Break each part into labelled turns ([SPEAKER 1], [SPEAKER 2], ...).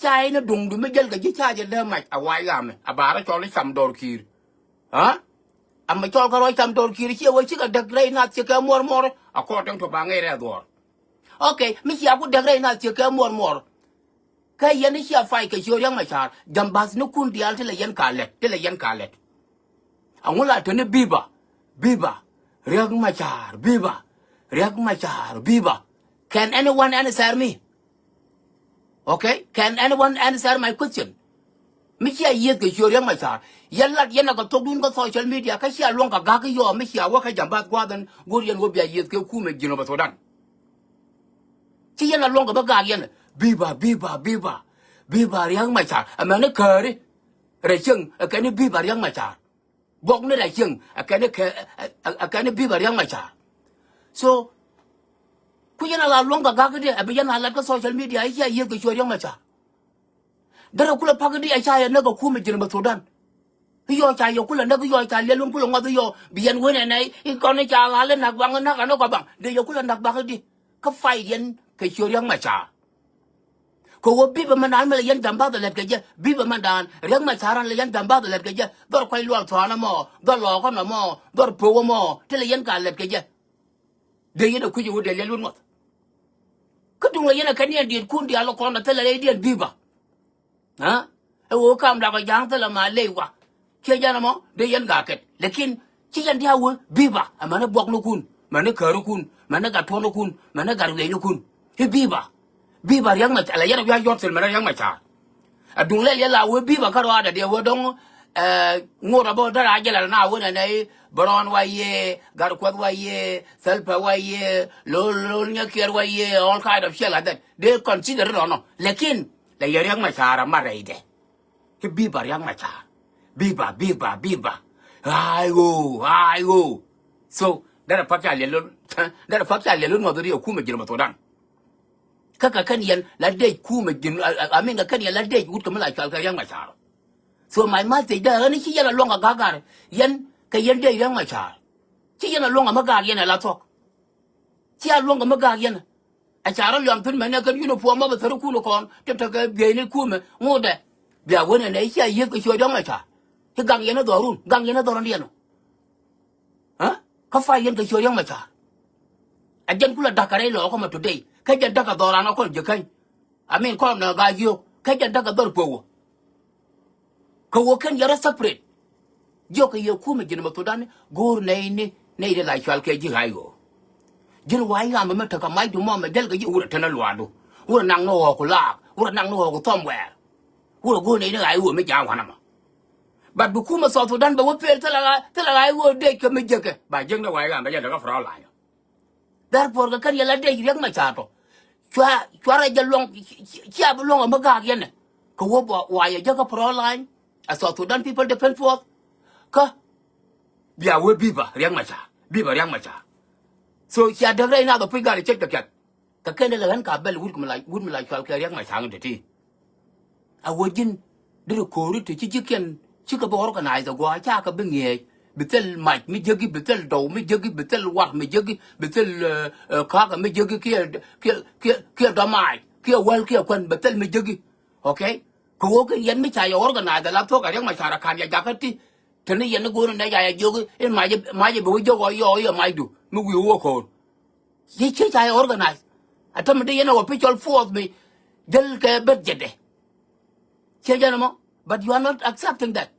[SPEAKER 1] chai nó đùng đùng mới dân cái chiếc chai trên đêm mạch à quay làm này à bà nó cho lấy sầm đồ kia hả à mà cho cái rồi sầm đồ kia chia với chiếc cái đặc đây nát chiếc cái mor mor à có trong thuộc bà nghe ra rồi ok mình chia với đặc đây nát chiếc cái mor mor cái yên ấy chia phải cái chiều riêng mà chả dầm bát nó kun dial thì là yên calet à ngô là thế này biba riêng mà chả biba can anyone answer me okay can anyone answer my question mi chia yết cái chiều riêng mà chả yên là cái thông tin cái social media cái chia luôn cái cái yo mi chia qua cái dầm bát qua đến ngồi yên ngồi bia yết cái khu mình gino bát đan chỉ yên là luôn cái cái yên biba riêng mà chả mà nó cười đi rồi chừng cái này biba riêng mà chả bọc nó là chừng cái này biba riêng mà chả so cứ yên là luôn cái đi bây giờ là cái social media ấy chia yết cái chiều riêng mà chả đó kula pagdi achaya naga kuma jina batodan yo cha yo kula naga yo cha lelun kula ngado yo biyan wena nai ikone cha halen nak bang nak ano ka bang de yo kula nak bagdi ka fai yen ke choryang ma cha ko wo bi ba manan mala yen damba da let ke je bi ba manan ryang ma charan le yen damba da let ke je dor kwai lual thwana mo dor lo ko na mo dor po mo te le yen ka let ke je de yen ku ju de lelun mo ka dung le yen ka ni di kun di alo ko na te le di bi ba hả wo kam da cái giang thế là mà lê quá kia ra nó để dân gà kẹt lekin chỉ dân theo biba mà nó buộc nó kun mà nó cờ nó kun mà nó gạt thua nó kun mà nó gạt về nó kun cái biba riang mà là dân nó mà nó riang mà chả đúng lẽ là biba cái đó là điều đông ngô ra bao đó là cái là nào này brown waye gạt quạt waye selpa waye lol nhá kia waye all kind of shit like that they consider it or not lekin là giờ riêng mà xả mà rầy đấy cái biba riêng mà xả biba ai go so đó là phát triển luôn mà tôi đi ở khu mình chỉ là một tổ đàn các cái nhân là đây khu mình chỉ mình cái nhân là đây út cái lại cái riêng mà xả so mày mà thì đó nó chỉ là luôn cả cái nhân cái nhân đây riêng mà xả chỉ là luôn mà cái nhân là thôi chỉ là luôn mà cái nhân a chara lom tun mena kan yuno po ma ba taru kulo kon tem ta ga be ni kuma ngode bia wona ne ya yi ko sho dong ma cha ti gang yena dorun gang yena doron diano ha ka fa yen ko sho dong ma cha a jen kula dakare lo ko ma today ka jen daga dorana ko je kan amin ko na ga yo ka jen daga dor po ko wo kan yara separate yo ko yo kuma jin ma to dan gor ne de la chal ke ji hayo jin wai ga ma ta ka mai du mo ma del ga ji ura tana luado ura nang no ko la ura nang no ko tom we ura go ne ai ura me ja wana ma ba bu kuma so to dan ba wo pel tala ai wo de ke me je ke ba jeng da wai ga ba ja da ka fra la dar por ga kan yala de yak ma cha to chwa ra ja long chia bu long ma ga yen ne ko wo bo wa ya ja ka fra la a so to dan people depend for ka bia wo biba riang ma cha so chia được đây nào tôi phải gọi check được cái này là hắn cả bên wud mà lại cho cái riêng mà sáng được đi à wajin được cố thì chỉ kiện chỉ có bảo cái này rồi qua cha cái bên nghề betul mạch mới chơi cái betul đầu mới chơi cái betul quạt mới chơi cái betul khác mới chơi cái kia đam mày kia well kia quần betul mới chơi cái ok cố cái dân mới chạy ở cái này là thuốc cái riêng mà sáng khăn ya cái tí thế này dân nó cố nó chạy vô cái mai bố vô gọi yo mai đủ nó will work on ye che organize atam de yana official force me del ke budget che jana mo but you are not accepting that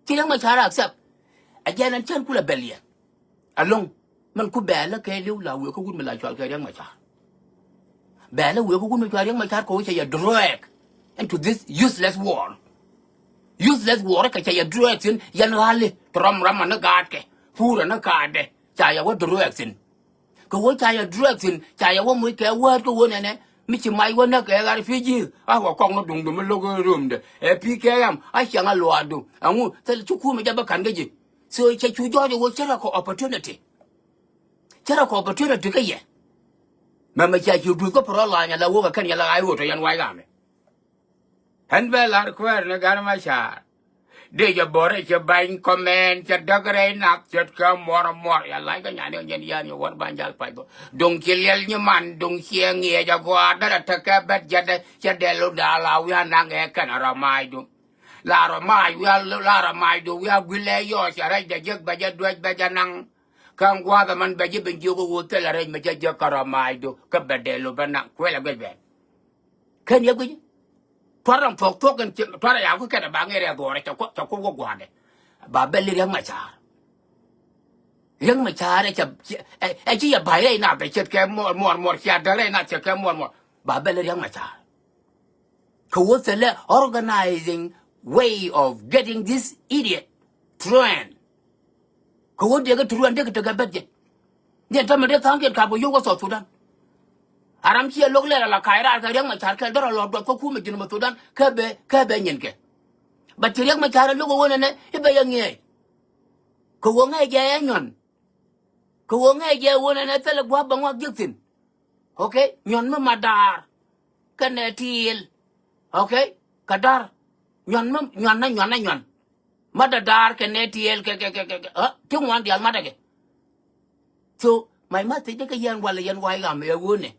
[SPEAKER 1] tilang ma chara accept ajana chan kula belia along man ku bela ke liu la we ko gun ma la chal ke yang ma cha bela we ko gun ma chal yang ma cha ko che ya drag into this useless war ka che ya drag sin yan hali ram na gad ke pura na gade cha ya wa drag sin ko wo cha ya drag sin cha ya wo mu ke wa ko wo ne mi chi mai wo na ke ga fiji a wa kong no dung dum lo go rum de e pi ke yam a cha nga lo adu angu te chu ku me ja ba kan ge so che chu jo wo chara ko opportunity ke ye ma cha chu du ko pro la nya la wo ka kan ya la ai wo to yan wai ga me han ba la ko na ga ma cha để cho bố để cho bánh comment cho đắc rây nạp cho cơ mò ya lại cái nhà này nhân dân như what ban jal phải bộ đông kia liel như man đông kia nghe cho qua đó là thật cái bét cho để lo đà lao ya nàng nghe cái nào mai đúng là mai ya là mai đúng ya quile yo cho ra để giấc bây giờ đuôi bây giờ năng không qua cái mình bây giờ bên chỗ của tôi là đây mà cho cái mai đúng cái bét để lo bên năng quay là cái bét cái gì cái thoáng phok thuốcกันthoángอย่างก็แค่บางเรื่องตัวเนี่ยจะก็กว่าเนี่ยบาเบลเรื่องไม่ช้าเนี่ยจะไอ้ที่อย่าไปเลยนะไปเช็ดแค่มอดเสียดเลยนะเช็ดแค่มอดบาเบลเรื่องไม่ช้าเขาว่าจะเล่ organizing way of getting this idiot trained เขาว่าเดี๋ยวก็ทรวนเดี๋ยวก็จะกันเบ็ดเนี่ยถ้ามันได้ทั้งเกิดข่าวประโยชน์ก็สอดสุดนั้นaram kia lok le la kaira ka yang ma char ka dara lo do ko ku me jinu ma sudan ka be nyen ke ba ti yang ma char lo ko wona ne e be yang nge ko wo nge ge nyon ko wo nge ge wona ne tele gwa ba ngwa gitsin okay nyon ma madar ka ne til okay kadar nyon madadar ka ne til ke ti ngwan dial ma de ke so mai ma ti de ka yan wai ga me wone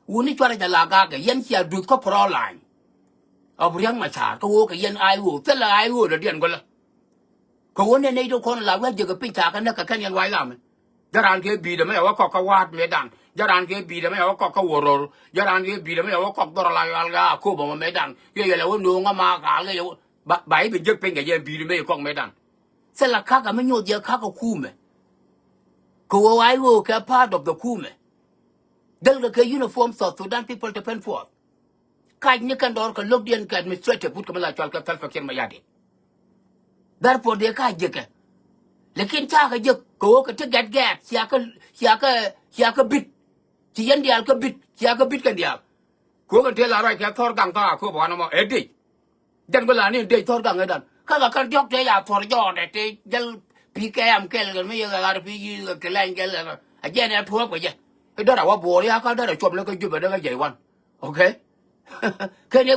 [SPEAKER 1] uni chwara jala ga ke yen chia du ko pro line abriang ma cha ko wo ke yen ai wo te la ai wo de dien ko la ko woni nei do kon la wa je ga pin cha ka na ka kan yen wai ga me jaran ke bi de me wa ko ka wat me dan jaran ke bi de me wa ko ka woro jaran ke bi de me wa ko dor la ya ga ko bo me dan ye ye la wo no nga ma ka le bai bi je pin ga yen bi de me ko me dan se la ka me nyo je ka ko ku me ko wo ai wo ka part of the ku me dal the uniform South Sudan people depend for kaj ni kan dor ka lobdien ka administrative put kamala chal ka tal fakir mayadi therefore de ka je ka lekin cha ka je ko ka te gat sia ka bit ti yan dial ka bit sia ka bit kan dial ko ka te la ra ka thor gang ka ko ba na mo edi dan ko la ni de thor gang edan ka kan jok te ya thor jo de te jal pkm kel ga me ga pi ka lain kel a je ne thua ko je cái đó là quá bùa đi cái đó là chụp lên cái chụp ở cái gì quan ok cái này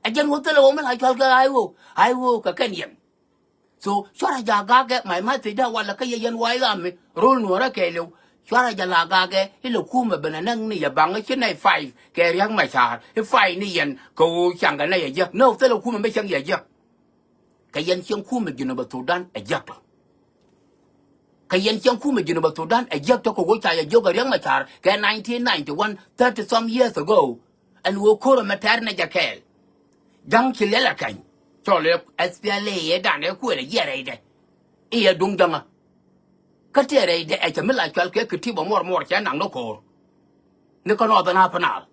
[SPEAKER 1] anh dân quốc tế là ông mới lại cho cái ai vô cái niệm so cho ra jaga cái mai thì đó là cái dân quay làm rồi nữa đó cái liệu cho ra jaga cái lục khu mà bên năng này bằng cái này phải cái riêng mà xả cái phải này dân cô chẳng cái này giờ no tới lục khu mà mấy chẳng giờ cái dân trong khu mà dân ở Sudan ở giờ cái dân trong khu vực Bắc Sudan ở giấc cho cô chạy ở giấc riêng mà chả cái 1991 30 some years ago and wo ko ma tar na jakel jang ki lela kan cho le SPLA da ne ku le yere de e dung janga ka tere de e chamila chal ke ki bo mor cha nang no ko ne ko no da na panal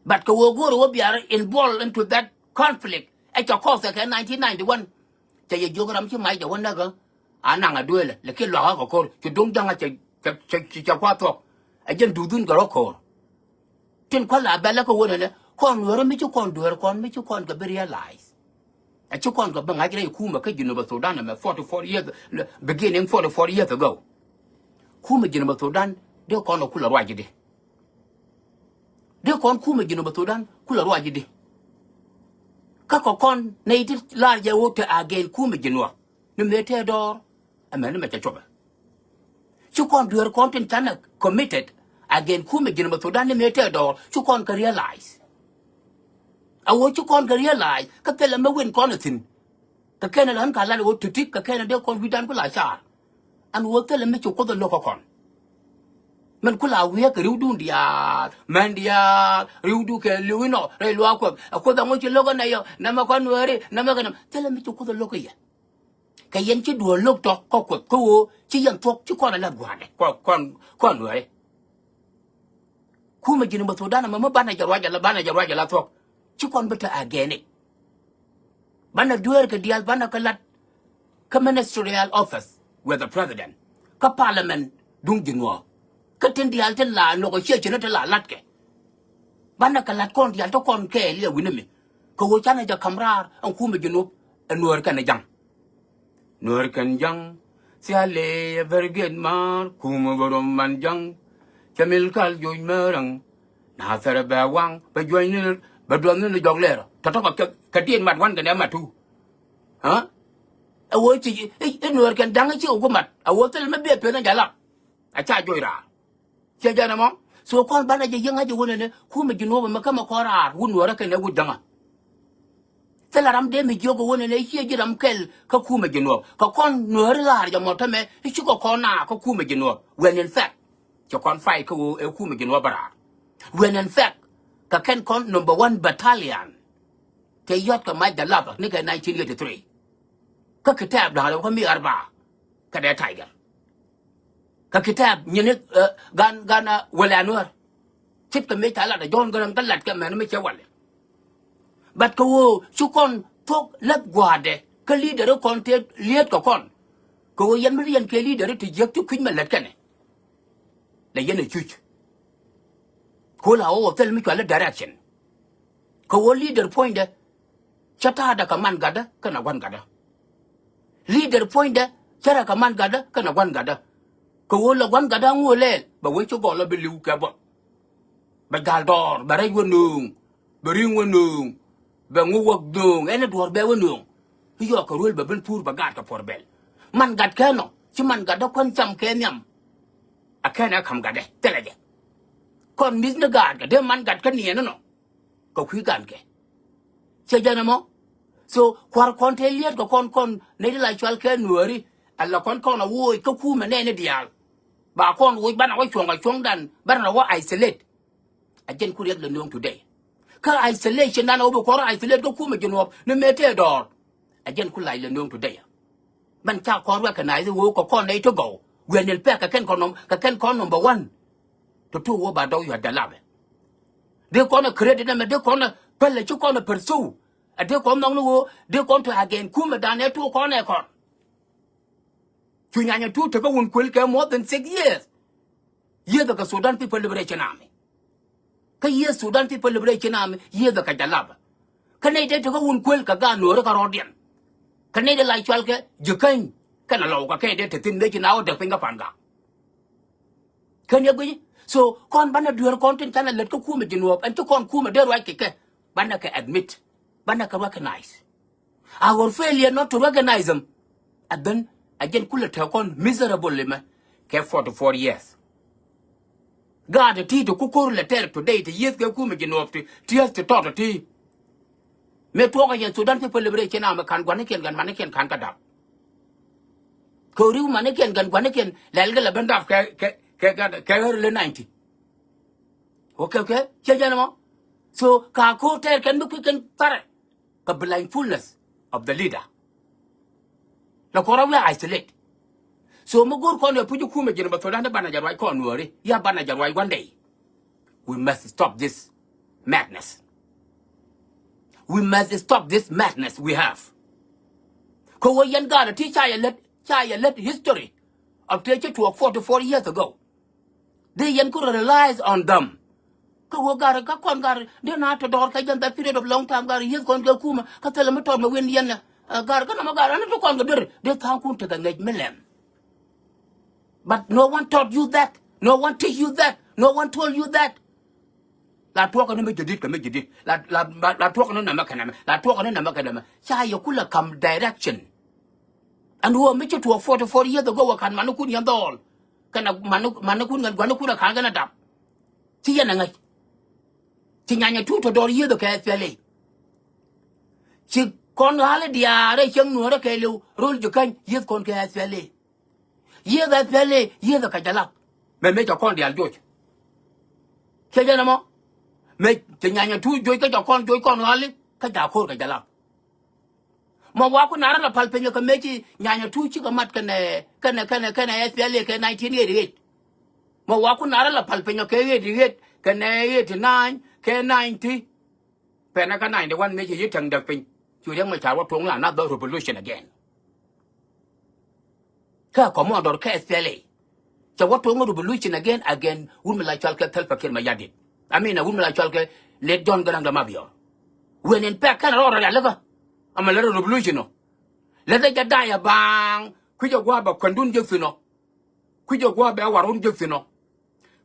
[SPEAKER 1] but ko wo go biar involved into that conflict e cho ko sa ke 1991 cha ye jogram chi mai ja wona ga anang a duele le ke lo ko ko ki dung janga cha kwa to e jen dudun ga ko tin ko la bela ko wona ne kon woro mi kon duer kon mi kon ga realize a kon ga banga gre kuma ka Juba Sudan na 44 years beginning 44 years ago kuma Juba Sudan de kon ko la waji de kon kuma Juba Sudan ku la waji de ka ko kon ne ti la ya wo te again kuma Juba ne mete dor amene me cha choba kon duer kon tin tan committed again kuma Juba Sudan ne mete dor kon ka realize I want you con realize ka kela me win con tin ka kena lan ka la wo tutik ka kena de con widan ko la cha an wo kela me ko do loko kon men ko la wi ka rudu dia man dia rudu ke luino re lo ko da mo ti logo na yo na ma kon were na ma kana kela me ko do loko ya ka yen ti do lok to ko wo ti yan tok ti kon la gwa de kon were ku me Juba Sudan ma bana jarwa la tok ci kon bata agene bana duer ke dial bana kalat ka ministerial office with the president ka parliament dung jingo ka tin dial tin la no ko che chena la lat ke bana kalat kon dial to kon ke le winemi ko wo chana ja kamrar an kuma jinu nuer kan jang si ale vergen mar kuma borom man jang kamil kal joy merang na sara ba wang ba joy ni ba duan ni jog lero ta to ka tien mat wan ka ne matu ha a wo ti e no kan dang chi ko mat a wo tel me be pe na jala a cha joira che jana mo so kon bana je yanga je wona ne ku me jino ma kama kora wun wora kan ne gudanga telaram de me jogo wona ne chi jiram kel ka ku me jino ka kon no rar ja mo tame chi ko kona ka ku me jino when in fact cho kon fight ko e ku me jino bara when in fact ka ken kon number 1 battalion ke yot ka mai da laba ni ka 1983 ka kitab da ko mi arba ka da tiger ka kitab nyene gan wala nur chip ka me tala da jon gan talat ka man me che wale bat ko su kon tok lat gwade ka leader kon te liet ko kon ko yan mi yan ke leader ti jek tu kin malat kane la yene chuch ko la o tel mi ko la direction ko leader point de chata da ka man gada kana wan gada leader point de chara ka man gada kana wan gada ko la wan gada ngole ba we cho go la be liu ka ba gal dor ba ray wonung ba ring wonung ba ngu wak dung ene dor be wonung yo ka rul ba ben pur ba gat ka porbel man gat ka no chi man gada kon cham ke nyam akana kam gada telege kon mis na gad ka de man gat ka ni no ko khui gan ke che jana mo so kwar kon te liet ko kon ne la chwal ke nuori alla kon a wo ko ku me ne dial ba kon wo ban wa chong dan ban wa isolate ajen ku rek le nong today ka isolation dan obo ko isolate ko ku me jinob ne mete dor ajen ku lai le nong today ban cha kon wa kana wo ko kon nei to go when el pe ka ken kon number 1 to wo ba do yo dalabe de kon credit na me de kon pelle chu kon pursue de kon nong no de kon to again ku me dan e to kon e kon Chunyanya tu take one quill more than 6 years. Year the Sudan People Liberation Army. Ka year Sudan People Liberation Army, year the Kajalaba. Canada take one quill Kagan or Carodian. Canada like Chalke, Jukain, Kanaloka Kade to thin legend out the finger panga. Can you be? So, con banner do your content and let Kuma Genu up and to con Kuma de Rakeke. Banaka admit, Banaka recognize. Our failure not to recognize them. And then again, could take on miserable limit, kept 44 years. God, a tea to cook letter today, the years go come again up to tears to talk to tea. Me talk again, Sudan People Liberation Army can Guanakan and Manakan can cut up. Koru Manakan and Guanakan, Lalga band of Carol 90. Okay, Chajanamo. So, Kako can be quick and thorough. The blindfulness of the leader. La kora we isolate. So mugur kon yo puju kuma jina batolanda bana jarwai kon wori. Ya bana jarwai one day. We must stop this madness. We must stop this madness we have. Ko yan gara ti chaya let history of teacher to 44 years ago. They yan could relies on them. Ko gara ka kon gara de na to dor ka jan that period of long time gara years kon go kuma ka tell me to me win yan gar kana magara na to kon gadir de tankun te ngaj melem. But no one taught you that. No one teach you that. No one told you that. La talk on me jidit ka me jidit. La talk on na makana. La talk on na makana. Cha yakula come direction. And who me to 44 years ago kan manukun yandol. Kana manukun ngan gwanukuna kan gana dap. Ti yana ngai. Ti nyanya tu to dor yedo ka fele. Ti kon hale dia re chang nuora ke lu rul jukan yed kon ke fele. Ye that valley, ye the Kajalap. Me make a con the Aljoch. Kajanamo. Make the Nanya 2 joy con Hali, Kajako Kajalap. Mawaku Nara Palpena Committee, Nanya 2 Chikamat can SPLA 1988. Mawaku Nara Palpena K88, can 89, K90, Penaka 91 major Yitang the thing. You young Machawa Tonga, another revolution again. Ka Commodore KSPLA. So what to revolution again, women like Chalka Telpakil Mayadi. I mean, a woman like Chalka, let John Garanga Mabio. When in Pack can order a lever, I'm a little revolution. Let it die a bang, quit your guaba, Kandun Jufino. Quit your guaba, Warun Jufino.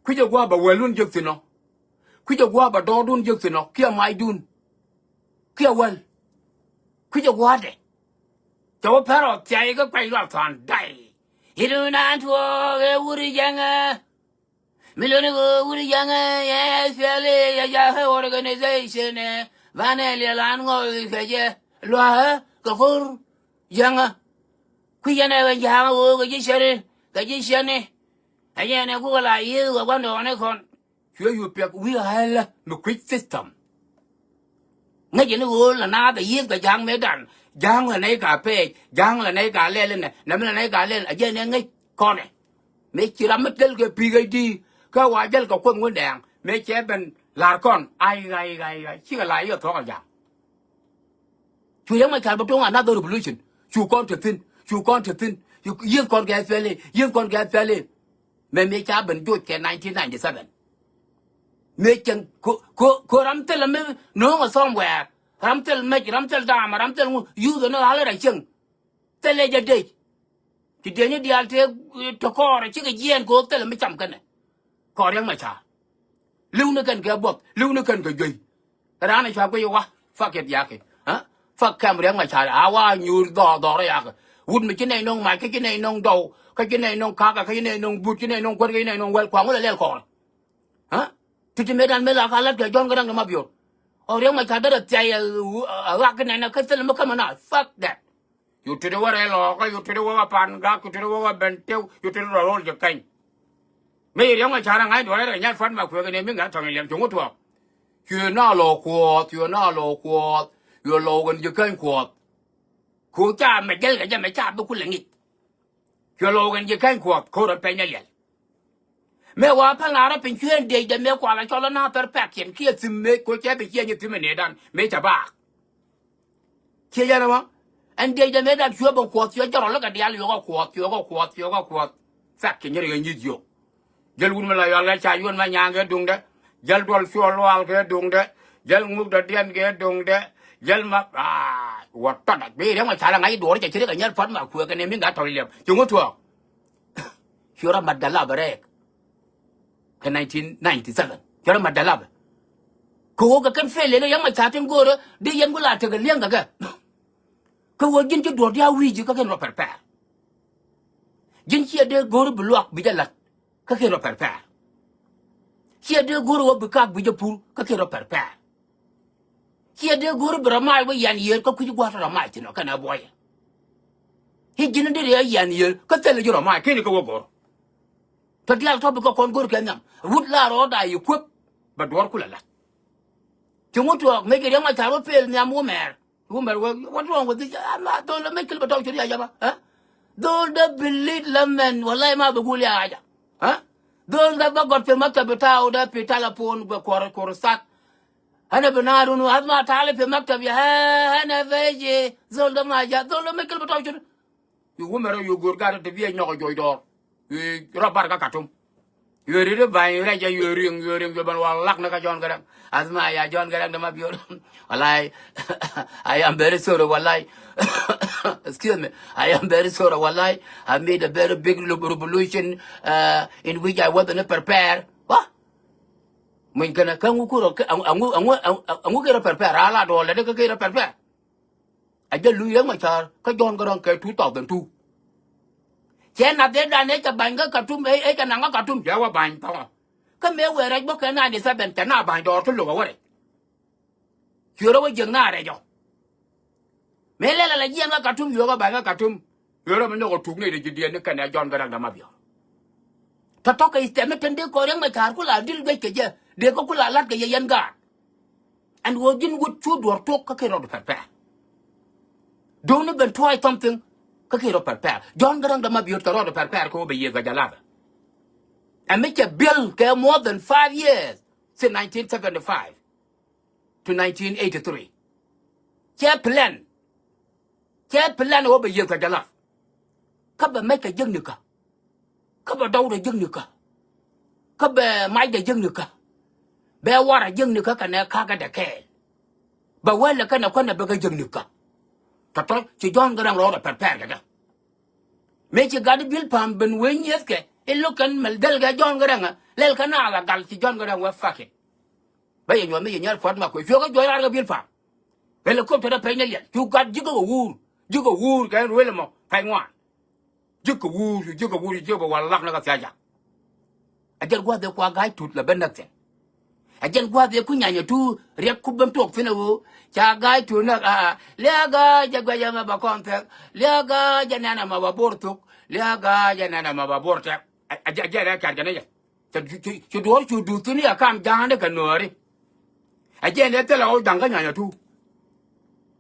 [SPEAKER 1] Quit your guaba, Walun Jufino. Quit your guaba, Dordun Jufino. Kia my dun. Kia well. Quit your water. cháu pharo chạy cái quay loạt toàn đầy hidu nan thua cái uri giang milone uri giang ya fele ya organization vanele lan ngồi cái gì loa cái khur giang khi giờ này cái giang cái gì xe này cái gì này cũng là yêu và quan đồ này còn chưa yêu việc we have a quick system ngay chuyện nó là na cái gì cái giang mấy đàn giang là này cà phê giang là này cà lên này nằm là này cà lên ở trên này ngay con này mấy chị làm mất cái PGD cái hoa chân cái quân quân đèn mấy chế bên là con ai chỉ là lại ở thọ giang chú giống mấy cái bắt đầu another revolution chú con thực tin yên con cái phê lên mấy cha bên đuôi cái 1997 mấy chân cô làm thế là mấy nó mà xong về làm thế đam làm thế yêu cái nó hả lại chừng thế là giờ đây thì đến như đi ăn thế cho con rồi chứ cái gì cô thế là mấy trăm cân này có riêng mà cha lưu nó cần cái bột lưu nó cần cái gì cái đó này cha có yêu quá phát cái gì hả phát cam riêng mà cha à wa nhiều đỏ đấy à vụt mấy cái này nông mày cái này nông đầu cái này nông cá cái này nông bút cái này nông quất cái này nông quẹt khoáng là leo con hả thì mấy đàn mấy là khai lát cái John cái đang làm biểu ở riêng mà cha đó là chạy ở cái này là cái tên là mất cái mà nào fuck that you to the water lo cái you to the water pan gak you to the water benteu you to the roll cái canh mấy riêng mà cha đang ngay đuổi đấy nhát phát mà cái này mình ngã thằng này chúng có thuộc chưa nào lo quạt you lo gần cái canh quạt cô cha mày cái cha mày cha tôi cũng là nghịch chưa lo gần cái canh quạt cô đã phải nhảy liền mẹว่าพลาระเป็นเพื่อนเด็กแต่แม่กว่าละชอละหน้าแต่แปลกเขียนเขี้ยซึมเมฆกูแค่ไปเขี้ยนี่ซึมเนดันไม่จะบ้าเขี้ยยังไงวะอันเด็กแต่แม่ดันชัวบอกขวดชัวจะรอแล้วก็เดียวก็ขวดสักเขียนยังไงยืดอยู่ยัลวุ้นมาเลยอะไรชายยุนมายางก็ดุงเด้ยัลดวลชัวลวลก็ดุงเด้ยัลมุกเดียนก็ดุงเด้ยัลมาวัดตัดเบี้ยแล้วมาชาละไงดูได้จะเชื่อกันยัลฟันมาคุยกันเนี่ยมิ่งกัดถอยเหลี่ยมจงก็ถูกชัวระมัดดัลลาบเรกcái 1997 cho nó mà đã làm cô cái căn phê lấy yang mà trả tiền cô đó đi yang cô là thực cái liang cái cô dân cho đuổi theo huy chứ các cái nó phải phải dân chia đưa cô nó block bị lật các cái nó phải phải chia đưa cô nó bị các bị pul các cái nó phải phải chia đưa cô nó bị ramai với yan yer có cái quá ramai thì nó cái nào boy hi dân đi để yan yer có thể là cho ramai cái này cô thật là thôi có con cô cái nhầm vút la đó đại yêu cướp và đuổi cô là chúng tôi thuộc mấy cái đứa mà tháo nó phê nhà mua mẹ what's wrong with this tôi là mấy cái bắt đầu chuyện gì vậy hả tôi đã believe lamen wallahi ma beguli aja hả tôi đã bắt gặp phim maktab tao đã phê telefon và korosat ana benarunu asma taale phim maktab ya ana veje tôi đã mà ja tôi là mấy cái bắt đầu chuyện you mero you gurgar de vie nyoko joy do rabar ka katum yori de bay ra ja yori ban walak na ka jon gadam asma ya jon gadam dama biyo wallahi I am very sorry wallahi excuse me I am very sorry wallahi I made a very big revolution in which I wasn't prepared what mình kana kan ku ro angu ke prepare ala do le de ke prepare aja lu yang ma char ka jon gadam ke 2002 chén nạp đến đàn ấy cả bánh cái tum ấy cái nàng cái tum giáo qua bánh tao cái mẹ về đây bốc cái này để sao bên chén nào bánh đó thôi lục vào đây chưa đâu có dừng nào đây rồi mẹ lại là gì ăn cái tum vừa cái bánh cái tum vừa đó mình nó có thùng này để chỉ điên cái này John cái đang làm gì thật to cái tem trên đấy có những mấy thằng cũng là đi về cái gì để có cũng là lát cái gì ăn cả and we didn't would shoot or talk cái rồi phải phải don't even try something cái kia nó prepare John cái đang biểu cái đó prepare cô bây giờ cái jalaba and make a bill cái more than 5 years since 1975 to 1983 cái plan cô bây giờ cái jalaba các bạn mấy cái dân được cả các bạn đâu để dân được cả các bạn mai để dân được cả bé qua là dân được cả cái này khác cái đặc kề bà quay là cái nào cái dân được cả thật đó chỉ John cái đang lo là prepare cái đó mấy chị gái bill pam bên quên nhất cái lúc cần mà del cái John cái đang lel cái nào là gal chỉ John cái đang fuck it bây giờ mấy giờ nhớ phát mà quay phiếu cái joy cái bill pam bây giờ cũng thấy nó phải nhảy chú gái chỉ có uống ju ko wur ka ro le mo kai ngwan ju ko wur ju ko wal lak na ka ja ajal gwa de kwa gai tut la benak ajal gwa de ku nyanya tu rek ku bam tok fina wo cha gai tu na le ga ja gwa ya ma ba kon te le ga ja na ma ba bor tuk le ga ja na ma ba bor te ajal ra ka ga ya chu do chu du tu ni akam ja ne ka nori ajal ne te la o dang ga nyanya tu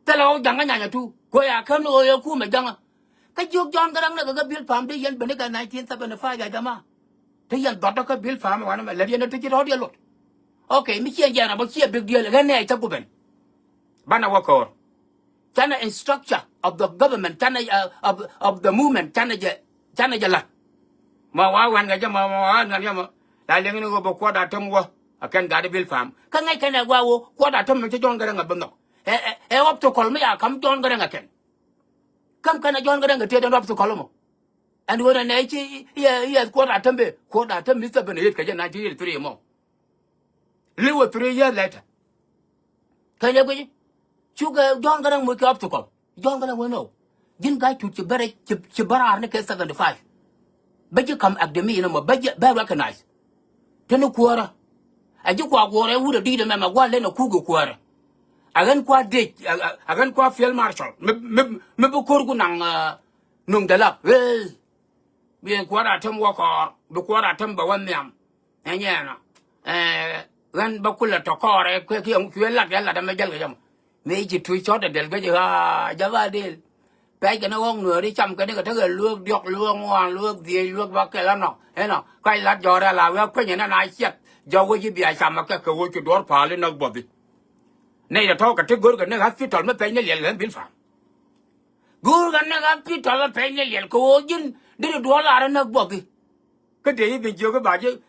[SPEAKER 1] te la o dang ga nyanya tu ko ya kam no yo ku ma jang ka juk jon garang na ga bil pam de yen bene ga 1975 ga jama te yen dot ka bil pam wa na le yen te ji ro dia lot. Okay, mi chen jana ba chia big deal ga ne ta ku ben bana wakor chana in structure of the government chana of the movement chana jala ma wa wan ga ma wan ga ma la le ngi go ko da tam wo akan ga de bil fam ka ngai kana wa wo ko da tam ci jon ga nga ben no op to kol mi ya kam jon ga nga ken kam kana jon ga nga te den op to kol mo and wona ne ci ya ko da tam be ko da tam mi sa ben yet ka ja na ji 3 mo live 3 years later. Can you go? Sugar, John Garang wake up to call. John Garang will know. Didn't guy to Chibara and 75. But you come at the me, but better recognize. Tenu quarter. I just walk water would have did a member one lane of Kugu quarter. I ran quite date. I ran quite field marshal. Maybe Kurgunang Nung the lap. Well, being quarter term walk or the quarter term by 1 million. And yeah, gan bakula to kore ke ki la ga la da me jal ga jam me ji tu cho da del ga ja java del pe ga no ngửa đi chăm cái này cái thằng luộc điok luộc ngoan luộc gì luộc bạc cái là nó thế nào cái lát giò ra là cái như này này chết giò cái gì bị ai chăm mà cái cái đuổi phá lên nó bọt đi này là thôi cái thứ cái này hết phi tròn mới pe nhảy lên biến phạm guru cái này hết phi tròn mới pe nhảy lên cái gì đi đuổi là nó bọt đi cái đấy bây giờ cái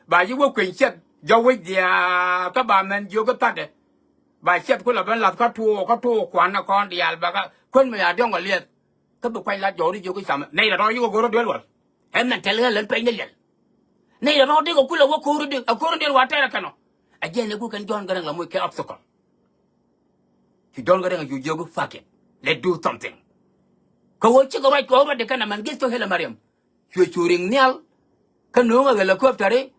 [SPEAKER 1] bà chứ vô quyền chết do với các bà mình vô cái tát đấy bà xếp cũng là bên làm các thua quán là con đi bà các quân mà đang ở liệt các bà quay lại chỗ đi vô cái sầm này là đó vô cái đó rồi em mình thấy lên pe nhảy liền này là đó đi có là vô cô đi cô đi vào đây là cái nó anh ấy cũng cần John cái là một cái obstacle thì John cái là you go fuck it let's do something có chỉ có right có right cái nào mình get to hell Mariam chui ring nèo cái nướng cái là cướp đấy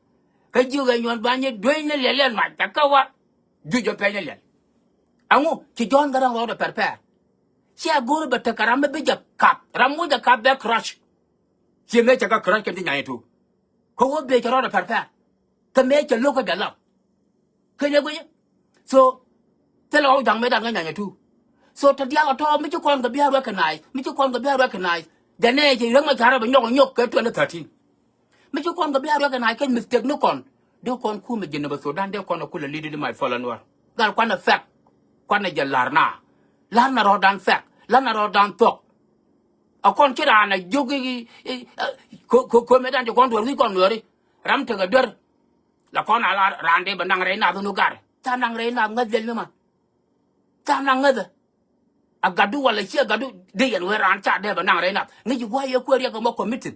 [SPEAKER 1] cái chú cái nhon bao nhiêu đuôi nó lên mà ta câu á chú cho phải lên anh ngô chỉ John cái đó là prepare si agora bật cái ram bây giờ cặp ram bây giờ cặp bé crush si mấy cái crush cái gì nhảy thu không có bây giờ đó là prepare cái mấy cái lúc cái đó là cái gì vậy so thế là ông thằng mấy thằng cái nhảy thu so thật ra là thôi mấy chú con cái bé recognize để này chỉ rất là khá là nhóc cái chuyện nó 13 mấy chú con cái bé ra cái này cái mistake nó còn đứa con khu mình nhìn vào số đan đứa con nó khu là leader my fallen war gal quan là fact quan là giờ larna rồi đan fact larna rồi đantok ở con cái đàn này vô cái cô mấy đàn cho con đuổi cái con nữa đi ram từ cái đứa là con là ran đây bên năng đấy nào nó gar ta năng đấy nào ngất lên mà ta năng ngất agadu wala chi agadu đây là ran cha đây bên năng đấy nào ngay chú quay ở quê cái một committed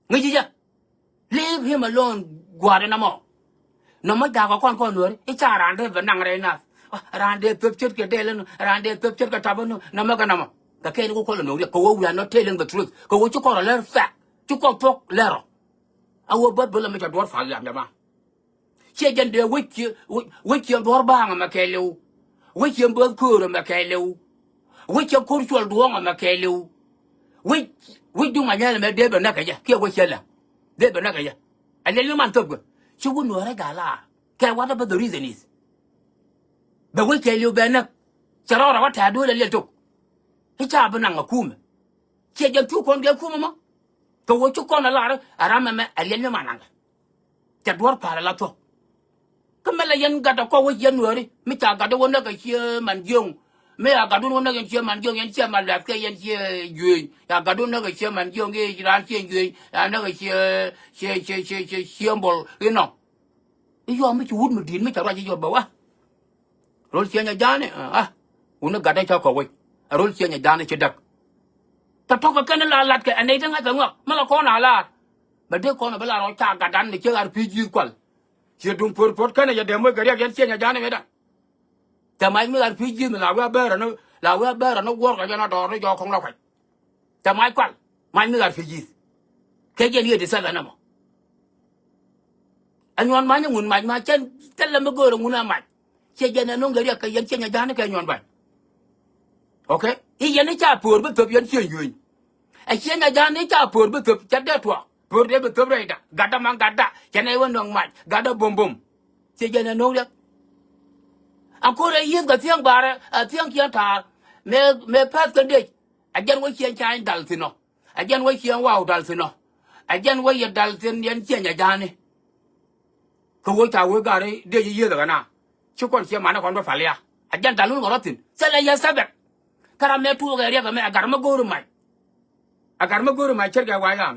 [SPEAKER 1] ngay chứ leave him alone guarda namo no ma da con nữa e cha ran de benang re na ran de pep chit ke delen ran de pep chit ka tabano na ma kana ma ka ke ni ko no ko we are not telling the truth ko wo chu ko le fact chu ko tok lero awo bot bula ma cha dor fa ya ma che jan de wiki dor ba ma ke lu wiki bo ko ma ke lu wiki ko chol do ma ke lu wiki du ma nya me de be na ka ja ke wo chela de be na ka ja ale lu man top chu bu no ra gala ke what the reason is the wiki lu be na chara ra ta do le tok hi cha bu na ngakum che jan tu kon de kuma ma to wo chu kon la ara ma me ale lu man nga cha dor pa la to cái là dân gạt có cái dân người đi mấy chả gạt đâu nó cái chia màn dương mấy à gạt đâu nó cái chia màn dương chia màn đẹp cái dân chia duyên à gạt đâu nó cái chia màn dương cái ran chia duyên à nó cái chia bol cái nó cái do mấy chú hút một dính mấy chả ra gì rồi bảo á rồi chia nhà giá này à nó gạt đây cho có quay rồi chia nhà giá này chia đặc ta thóc cái nó là lạt cái anh ấy đang ngay cái ngọc mà là con nào là mà đứa con là nó chả gạt đàn để chơi RPG quần chia dung pur cái này giờ để mới cái riêng chia nhà giá này vậy đó,แต่ไม่เมื่อRPGมันเราว่าเบอร์ la we bear no work ga do no jo kong la kwai ta mai kwal mai mi gar fiji ke je ni de sa na mo anyon ma ngun ma chen tel la me go ro nguna ma che je na no ngari ka yen che nya jan ke nyon ba okay i yen cha por be to yen chen yun a che nya jan ni cha por be to cha de to por de be to re da gada man gada che na won no ma gada bum bum che je na no le an ko re yin ga tiang bare tiang kian ta me pas kan de a jan wo chen cha dal sino a jan wo chen wa dal sino a jan wo ye dal sin yen che nya jan ni ko wo ta wo ga re de ye da na chu kon che ma na kon ba fa le a jan dalun ko rotin se la ya sabe kara me tu ga re ga me agar ma goru mai cher ga wa ga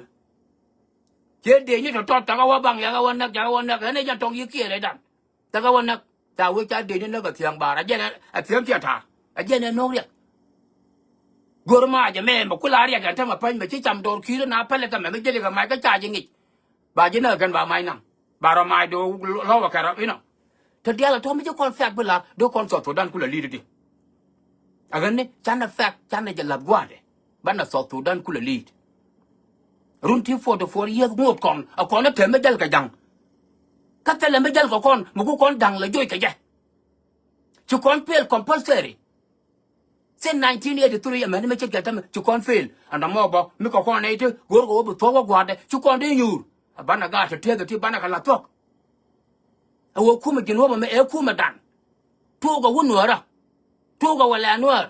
[SPEAKER 1] che de ni to ta ga wa bang ya ga won na ne jan tong yi kie le dan ta ga won na ta wo cha de ni na ga tiang ba ra jen a tiang che ta a jen no re goru ma ja me ma kula ri ga ta ma pan me chi cham do ki na pa le ga me je le ga mai ga cha ji ni ba ji na gan ba mai nang ba ro mai do lo wa ka ra ino to dia la to me je kon fak bula do kon so to dan kula li di agan ne chan na fak chan na je la gwa de ban na so to dan kula li run ti 44 years ngot kon a kon na te me dal ka jang ka te le me dal ko kon mu ko kon dang le joy ka je chu kon pel compulsory since 1983 a man me che ka tam chu kon fail and mo bo mi ko kon ne te go bu to gwa de chu kon de nyur ban na ga te te ti ban na ka la tok a wo ku me jin wo me e ku me dan tu ga wu nuara tu ga wala nuar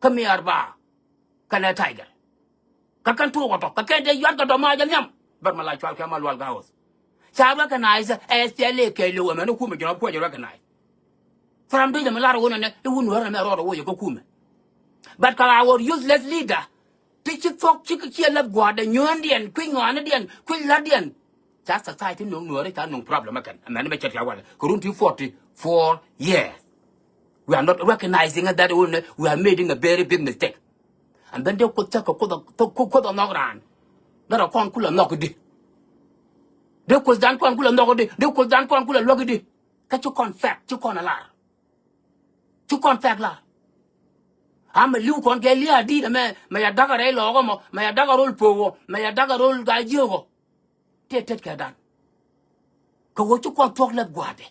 [SPEAKER 1] ka mi arba kana tiger ka kan tu ga to ka ke de yan ka do ma jan yam bar ma la chwal ka ma lwal ga hos cha ba ka nai sa e se le ke lo me no ku me jin po je ra ka nai from de me la ro ne e wu nuara me ro wo ye ko ku me but ka our useless leader ti chi fok chi ki la gwa de nyon dien ku ngwan dien ku la dien cha society no nuara ka no problem kan and me che ya wala ko run ti 44 years we are not recognizing that we are making a very big mistake. And then they could take a could knock around. That a con cooler knock it. They could done con cooler knock it. They could done con cooler lock it. Catch you con fact, you con a lar. You con fact la. I'm a Luke on Galia did a man, may a dagger a logo, may a dagger old povo, may a dagger old guy yogo. Take care done. Go what you call talk like guade.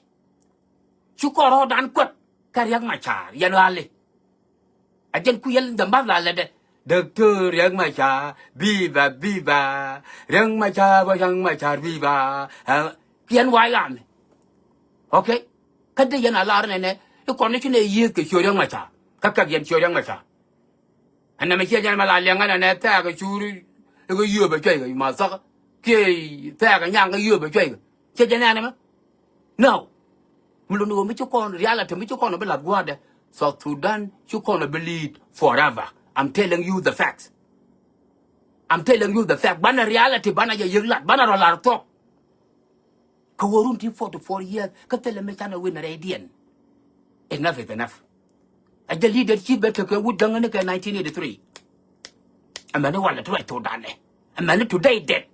[SPEAKER 1] You call all done quick. Kariak Machar, Yanale. I didn't quit the mother letter. Doctor Young Macha, viva, viva, young Macha, young Macha, viva, Yan Wyam. Okay? Cut the Yan alarm and a connection a year to show young Macha. Kakagan show young Macha. And I'm a Yamal Yangan and attack a jury, a year betray, Massa, Kay, tag a young year betray. Check an animal? No. Mulunu mi chukon reality mi chukon be la guada South Sudan chukon believe forever. I'm telling you the facts. I'm telling you the fact. Bana reality bana ya yiglat bana rolar talk. Kawarun ti 44 years ka tell me chana win radian. Enough is enough. I the leadership better ka wood dangane ka 1983. A man wala to right to dane. A man today dead.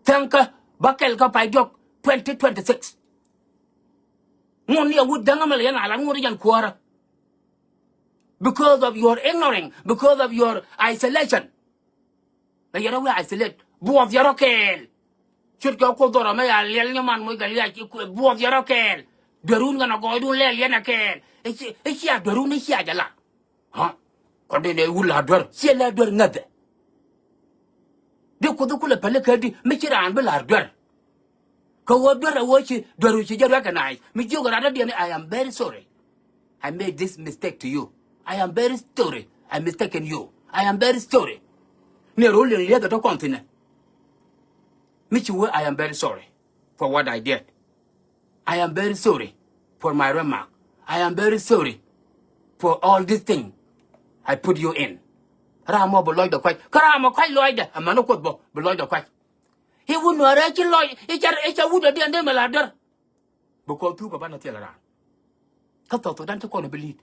[SPEAKER 1] Tanka bakel ka pa jok 2026. Only a wood dangamal yan alang quarter. Because of your ignoring, because of your isolation. Now you know we isolate. Both your okay. Should go to the Maya, Lelman, we can like both your okay. The room gonna go to Lelian again. It's here, the room is here, huh? Continue, will have done. See, let her nothing. They could do a pelicadi, make it and will have done. Go up there, watch it, do you recognize? I am very sorry. I made this mistake to you. I am very sorry. I mistaken you. I am very sorry. Near only the other continent. Michu, I am very sorry for what I did. I am very sorry for my remark. I am very sorry for all these things I put you in. Ramo below the quite. Karamo quite loyed. A man below the quite. He wouldn't know actually loy. It's a wood at the end of the ladder. Because two Babana tell around. Cut out to dance to believe.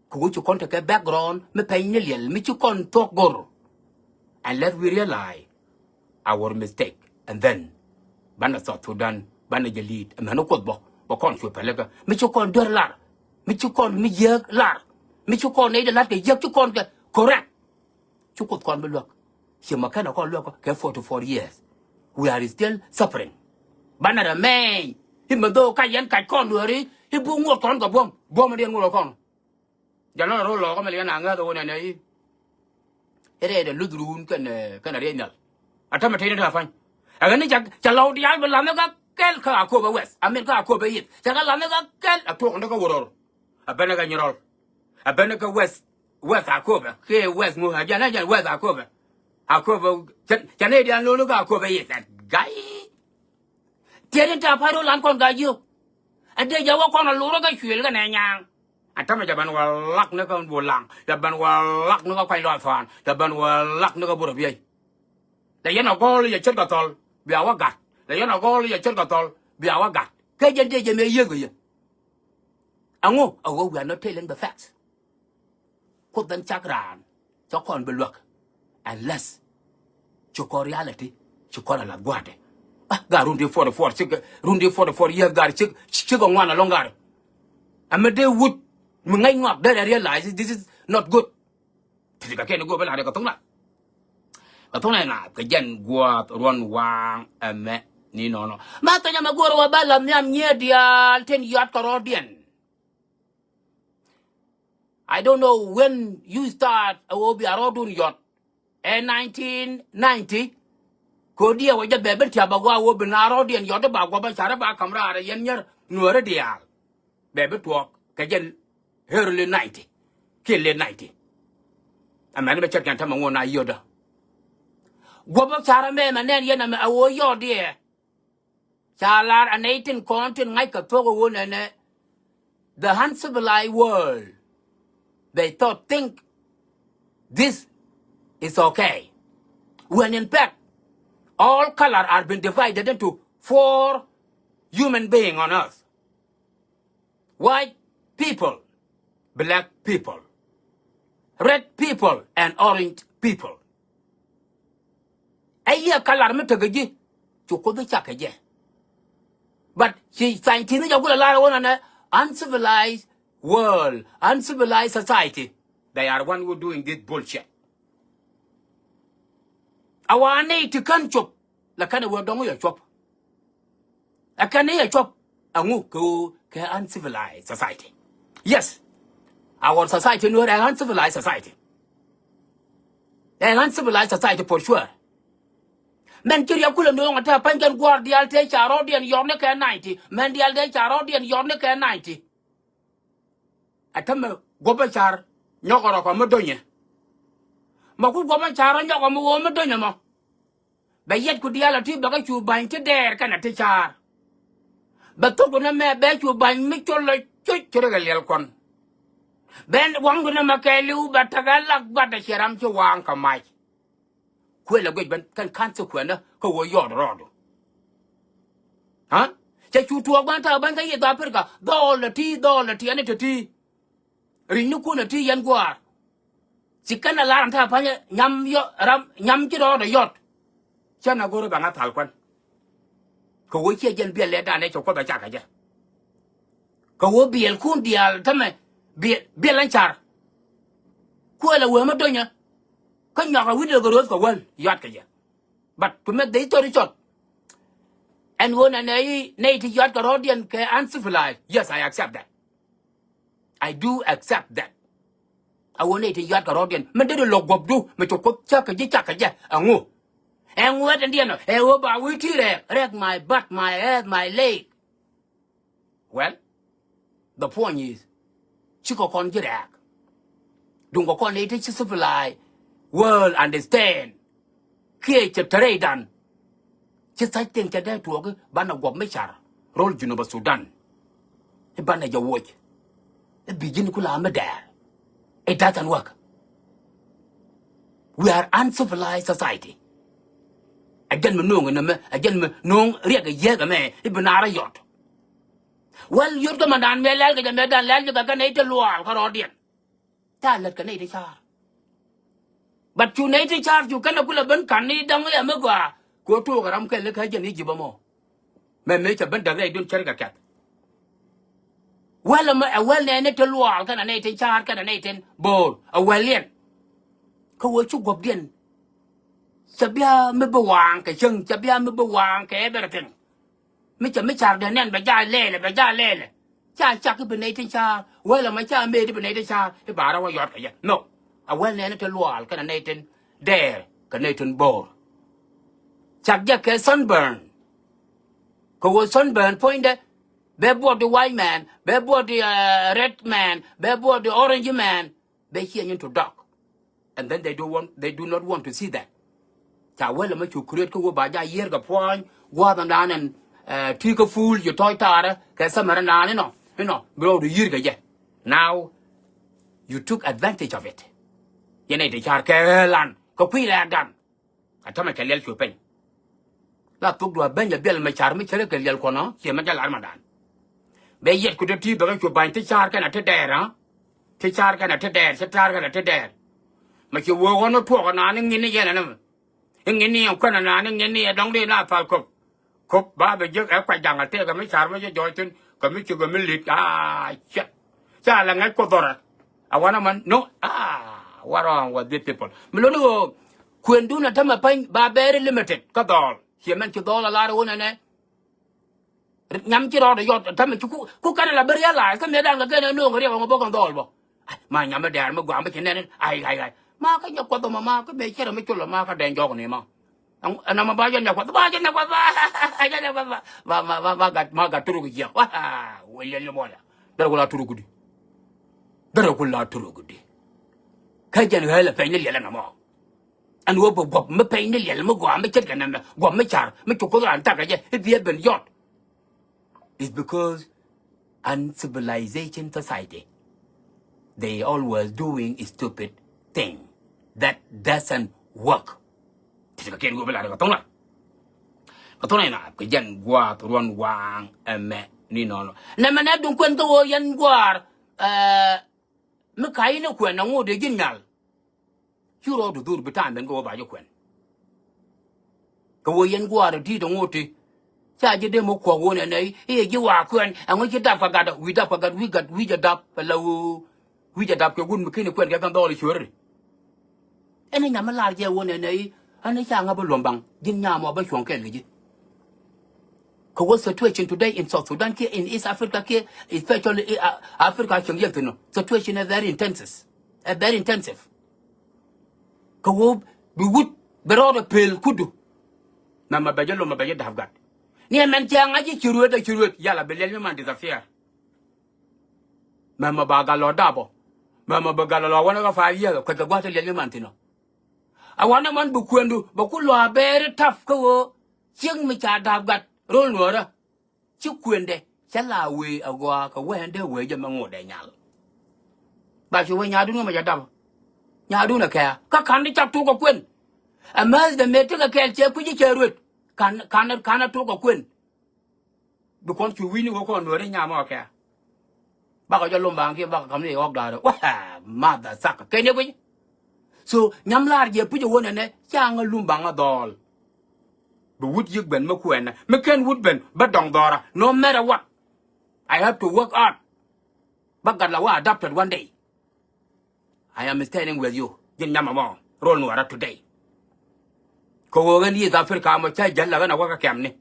[SPEAKER 1] Could you contact a background, me pay nil, me you con talk goro. And let we realize our mistake. And then, Banna thought to done, Banna lead, and Manoko bo, but con you pelega, me you con lar, me you con me lar, mi chu con này để lát cái giấc chu con cái correct chu con bên luộc chỉ mà cái nào con luộc cái 44 years we are still suffering bana da man him do ka yan ka con nữa đi him bu ngột con cả bom mà điên ngột con giờ nó rồi lo có mà liền nàng đó này cái đây lút run cái này đấy nhở à thằng mà thấy nó là phanh à cái này chả lâu đi ăn bên làm nó cái khá cô bé west à mình khá cô bé ít chả cái làm nó cái à thuộc nó có vô rồi à bên cái nhở à bên cái west à cô bé cái west mua giờ này giờ west à cô bé chả này đi ăn luôn nó có cô bé ít gai tiền đến ta phải đồ làm con gai chưa anh đây giờ con là lúa nó cái chuyện cái này nhang anh thằng mà giờ bạn vào lắc nó có buồn lặng giờ bạn vào lắc nó có quay loạn phản giờ bạn vào lắc nó có buồn bia để giờ nó có lấy chất cả tol bia quá gạt để giờ nó có lấy chất cả tol bia quá gạt cái dân đây giờ mấy giờ cái gì anh ngô we are not telling the facts cốt dân chắc rằng cho con bị luộc unless cho có reality cho con là làm quá đấy gà rundi 44 chứ rundi 44 years gà chứ còn ngoan là long gà I'm a day wood mình ngay ngọt đây là realize this is not good thì cái nó go bên lại cái thông này là cái dân qua run wang mẹ ni nó mà tôi nhắm qua rồi ba làm nhầm nhẹ dia ten yard Caribbean I don't know when you start obi arodun yacht in 1990 ko dia waje bebe tia bagwa wo binarodian yacht ba gwa ba chara ba kamra ra yenyer nuore dia bebe tuok cái dân early 90 kill 90 amana be chatkan tama ngona yoda gobo chara me manen yena me awo yodie chalar an 18 continent ngai ka to go ne the uncivilized world they think this is okay when in fact all color are been divided into 4 human beings on earth white people, black people, red people, and orange people. Aya kalar me tagaji, chuko de chakaje. But she scientists ya gula lara wona na uncivilized world, uncivilized society. They are one who doing this bullshit. Awane to kan chop, la kana wo dongo ya chop. Akane ya chop, angu ko ke uncivilized society. Yes, our society is an uncivilized society. An uncivilized society for sure. Men kiri akula no ngata panjan guardial te charodian yorne ka 90. Men dial de charodian yorne ka 90. Atama goba char nyokoro ko medonye. Maku goba char nyokoro mo medonye mo. Bayet ku dial ati baga chu ban te der kana te char. Bato ko na me be chu ban mi cholo chura galel kon ben wangu na makelu batagalak bata shiram chu wang kamai kwela gwe ben kan su kwena ko wo yod rodo ha che chu tuwa ban ta ban ka ye da perka dollar ti ane ti rinu ku na ti yan gwar sikana laram ta pa nyam yo ram nyam ki do yot chana goro ba ngatal kwan ko wo che jen biel le da ne ko ba cha ka je ko wo biel kun dial tame biel lanchar ko la wo ma donya ko nyaka wido go ros ko wal yat ka ja but to make the story short and when an nay to yat Caribbean ke uncivilized yes I accept that I do accept that I want to yat Caribbean men de lo gob du me to ko cha ka ja angu and what and no e wo ba wi ti rek my butt my head my leg well the point is, Chico con Jirak. Don't go con native civilized world understand. Create a trade done. Just I think that to work, Bana Gomechar, roll Junoba Sudan. A banner your watch. A begin Kula there. It doesn't work. We are uncivilized society. Again, no, Riga Yagame, Ibnara yacht. Well, you're the man, Melal, the Medan Land, the Canadian Loire, Carodian. Tell the Canadian char. But you native charge, you cannot pull a bun, can need down a mugwa. Go to a ramka, look at Jibamo. May make a bent the don't check a cat. well ne te lual kana ne te char kana ne ten bor a welien ko wo chu gob dien sabia me bewang ke chung sabia me bewang ke everything me char de nen ba ja le cha ke bene te char well ma cha me de bene te char e bara wa yot ke no a well ne te lual kana ne ten der kana ne ten bor chak ja ke sunburn ko wo sunburn point de be bought the white man, be bought the red man, be bought the orange man, be here into dark. And then they do not want to see that. Cha well ma chu create ko ba ja yer ga point, go down and take a fool you toy tara, ka samara na no, bro the year ga. Now you took advantage of it. You need to char kelan, ko pi la dan. Atama ka lel chu pen. La tuk do ben ya bel ma char mi chere ka lel ko no, che ma ja lar ma dan. Be yet could tea the to bind the char can at a dare, the char can at a dare, the char can at a dare. But you were one or two on an in the yen. In any of Conan, in any a long day not falco. Cook Baba Juk, a quite young, I take a Miss Harvey Joyton, commit you a millet. Ah, shit. Charlang at Cotora. I want a man, no, what wrong with these people? Melono, Queen Duna Tama Pine, Barbary Limited, Cadol. She meant to all a lot of one and nhắm chỉ đó để dọn thằng mình chú cái này là bây giờ lại cái mẹ đang là cái này nương cái điều mà bố con đòi bỏ mà nhắm mà đèn mà quảng mà cái này ai mà cái nhập quan tôm mà cái bề kia là mấy chỗ là mà cái đèn cho cái này mà anh mà bao giờ nhập quan và gạt turu cái gì à vậy là mua là đó là turu cái đó là turu cái cái gì nữa là phải nên là mà anh uống bột mới phải nên là mà quảng mới chết cái này quảng mới chả mới chụp cái anh ta cái gì cái việc bên dọn. It's because uncivilization society, they always doing a stupid thing that doesn't work. Thì cái kiến của là cái tông này là cái dân qua tôi luôn hoàng mẹ ni nó nên mà nãy đúng quen tôi dân qua mấy cái nó quen nó ngồi để dân nhal chú rồi tụi bị tan bên cái bà cho quen cái dân qua rồi đi đâu ngồi thì cha chỉ để một cuộc hôn này, cái gì hòa quen, anh ấy chỉ đáp phải gạt, we just đáp, lâu, we just đáp cái hôn mà khi nó quen cái thằng đó là sure rồi. Anh ấy nhắm mắt lại cái hôn này, anh ấy chẳng có lòng bằng, nhưng nhà mà bao nhiêu cái gì. Because situation today in South Sudan here, in East Africa here, especially Africa chẳng yên nó, situation is very intensive. Because we would better pale kudu, mà bây giờ đáp gạt. Ni men chang aji churuet yala belel man disappear mama bagalo dabo mama bagalo wana ka 5 years ko gwa te lel man tino awana man bu kwendu ba ku lo bere taf ko ching mi cha dab gat rol nuora chu kwende chala we agwa ka wende we je mangode nyal ba chu we nya du ma ja dab nya du na ka kan di chap tu ko kwen amal de mete ka kel che ku ji cheruet kana to ko kwen bu kon chu wi ni ko kon no re nya ma ka ba ka jo lom bang ki ba ka kam ni ok da wa ma da sak ke ne wi so nyam lar je pu jo wona ne chang lum bang dol bu wut yik ben ma kwen na me ken wut ben ba dong dora no matter what I have to work hard ba ga la wa adapted one day I am standing with you yin nyama mo roll no ara today ko wo gan yi Africa ma cha jalla ga na wa ka kem ni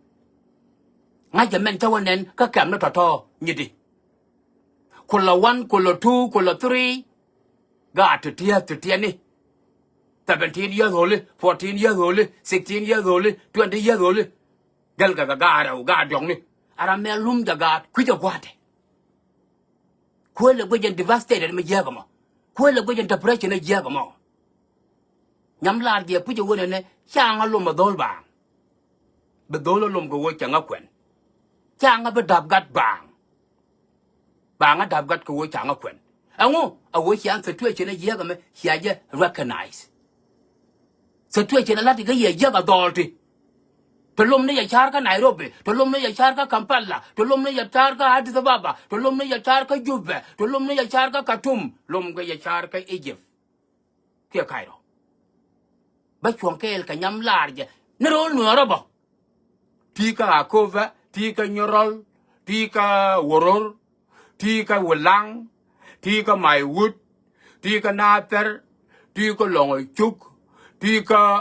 [SPEAKER 1] ngay giờ mình cho anh em các cảm nó to như đi,คนละ 1 คนละ 2 คนละ 3 got to tear ni, 17 years old, 14 years old, 16 years old, 20 years old, gal ga dong ni, ara me lum da ga ku ja gwate, ko le go jen devastated me jaga mo, ko le go jen depression ne jaga mo, nyam la dia pu jo wona ne chang a lum ma dol ba, be dol lum go wo chang a kwen. Chang a đạp gắt bang a đạp gắt ko chang a kwen angu a wo chiang situation a ye ga me chia je recognize situation la ti ga ye ga dol ti to lum ne ya char ka Nairobi to lum ne ya char ka Kampala to lum ne ya char ka Addis Ababa to lum ne ya char ka Juba to lum ne ya char ka Khartoum lum ga ya char ka Egypt ke Cairo ba chuang kel ka nyam lar je ne ro nu ra ba ti ka kova tika nyorol tika woror thi cái quần lăng, thi cái mày wood, thi cái nater, thi cái lòng chúc, thi cái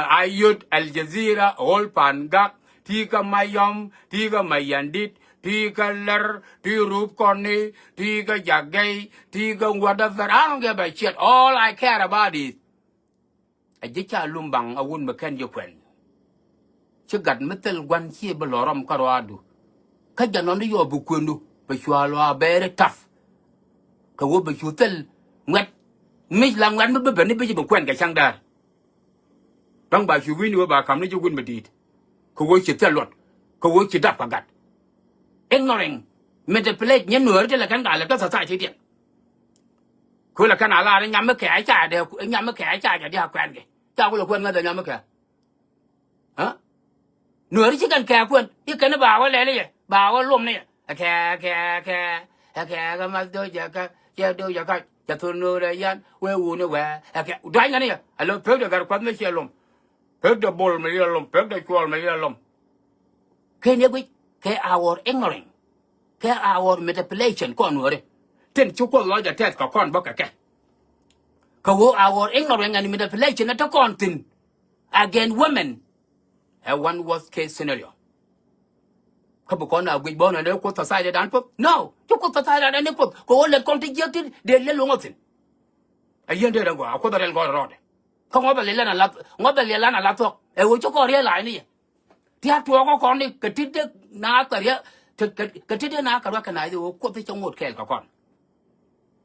[SPEAKER 1] ayut Al Jazeera, all pan gak, thi cái mayom, thi cái mayandit, thi cái ler, thi rup corny, thi cái jagay, thi cái whatever. I don't give a shit. All I care about is a jicha lumbang a wun meken yukwen. Chigat metal gwan chi beloram karwadu. Kaja non yo bukundu, beshualo bere tough. Kawo beshutel ngwet. Mich lang ngwan me bebeni beji bukwen ka changdar. Dang ba shuwin wo ba kam ni jugun medit. Kawo chitel lot. Kawo chidap kagat. Ignoring manipulate nhân nửa trên là căn cả là các sở tại chi tiện. Cứ là căn là nhắm mấy kẻ trả đều nhắm mấy kẻ trả để đi học quen kì. Tao có là quen ngay từ nhắm mấy kẻ. Hả? Nửa chỉ cần kẻ quen, cái nó bảo cái này, bảo cái lùm này. Kẻ cái mà tôi giờ cái thôn nơi đây yan, quê u nó về. Kẻ đánh cái này, alo phớt được cái quán mấy xe lùm. Phớt được bol mấy lùm, phớt được chuột mấy lùm. Cái này quý our ignorance, our manipulation con người. Tên chú con nói là test có con bao cả. Our ignorance and manipulation là con tin against women. And one worst case scenario. Không có con nào bị bỏ này có sai để đánh phục. No, chú có sai để đánh phục. Có lên con thì giết thì để lên luôn ngtin. Ai yên đây đâu có, có đời gọi rồi. Không có phải lên là lát thuốc. Chú có riêng lại này. Thì hạt thuốc có con đi cái tít na cái cái tít na cái này thì có thể trong một kẹt có con.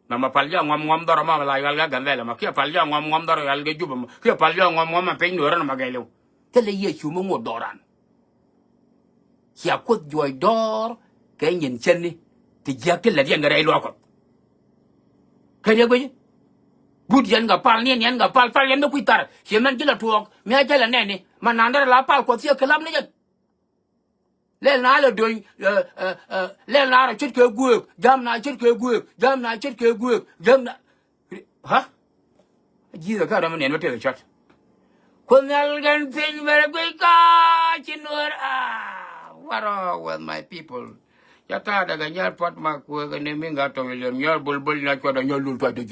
[SPEAKER 1] Mà palja ngom đó mà lại gal gan lên mà kia palja ngom đó gal cái chụp mà kia palja ngom mà pin nữa mà cái luôn. Cái này yêu chú một đỏ ran. Kia có joy đỏ cái nhìn chân đi thì giờ cái là riêng cái này lo con. Cái này cái bút dân gặp pal niên nhân gặp pal nhân nó quy tar. Khi mình chỉ là thuốc, mình chỉ là này này mà nãy đó là pal có thiệt cái lắm này. Lên nào là đôi lên nào là chết cái guộc, jam nào chết cái guộc, jam nào chết cái guộc, jam nào hả? Gì đó cái đó mình nói thế chắc. Con nào gan pin về cái cá chín nữa what wrong with my people? Chả ta đã cái nhà phát mà của cái này mình gặp trong liền nhà bulbul nhà cho đó nhà lùn phải được.